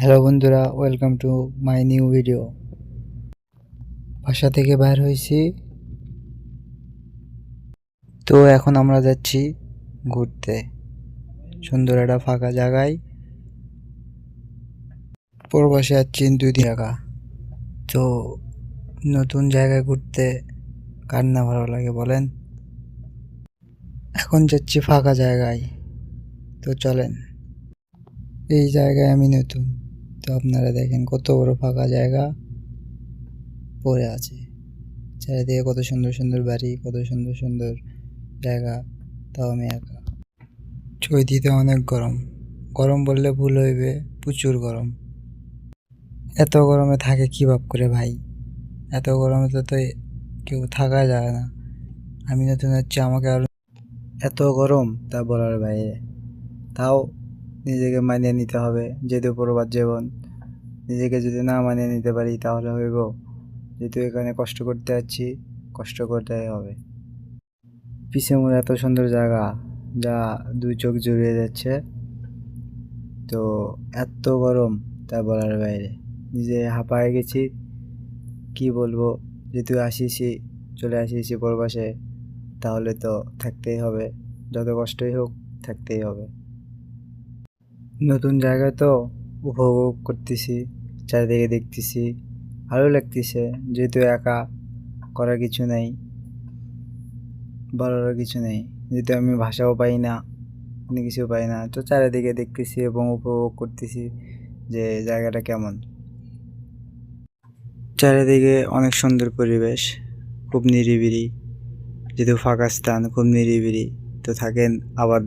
Hello বন্ধুরা, welcome to my new video. বাসা থেকে বাইর হয়েছি, তো এখন আমরা যাচ্ছি ঘুরতে সুন্দর একটা ফাঁকা জায়গায়। প্রবাসে যাচ্ছি 2 দিন টাকা। তো নতুন জায়গায় ঘুরতে কার না ভালো লাগে বলেন। এখন যাচ্ছি ফাঁকা জায়গায়, তো চলেন। এই জায়গায় আমি নতুন, তো আপনারা দেখেন কত বড় ফাঁকা জায়গা পড়ে আছে। চারিদিকে কত সুন্দর সুন্দর বাড়ি, কত সুন্দর সুন্দর জায়গা, তাও আমি একা। চৈতিতে অনেক গরম, গরম বললে ভুল হইবে, প্রচুর গরম। এত গরমে থাকে কী ভাব করে ভাই? এত গরমে তো কেউ থাকা যায় না। আমি নতুন হচ্ছে, আমাকে আর এত গরম তা বলার বাইরে। তাও নিজেকে মানিয়ে নিতে হবে, যেহেতু প্রবাস জীবন। নিজেকে যদি না মানিয়ে নিতে পারি তাহলে হইব? যেহেতু এখানে কষ্ট করতে যাচ্ছি, কষ্ট করতেই হবে। পিছে মোর এত সুন্দর জায়গা, যা দুই চোখ জুড়িয়ে যাচ্ছে। তো এত গরম তা বলার বাইরে, নিজে হাঁপায়ে গেছি। কি বলবো, যেহেতু চলে আসিছি প্রবাসে, তাহলে তো থাকতেই হবে। যত কষ্টই হোক, থাকতেই হবে। নতুন জায়গায় তো উপভোগ করতেছি, চারিদিকে দেখতেছি, ভালো লাগতেছে। যেহেতু একা, করার কিছু নেই, বলারও কিছু নেই। যেহেতু আমি ভাষাও পাই না, কোনো কিছু পাই না, তো চারিদিকে দেখতেছি এবং উপভোগ করতেছি যে জায়গাটা কেমন। চারিদিকে অনেক সুন্দর পরিবেশ, খুব নিরিবিলি। যেহেতু ফাঁকা স্থান, খুব নিরিবিলি, তো থাকেন আবার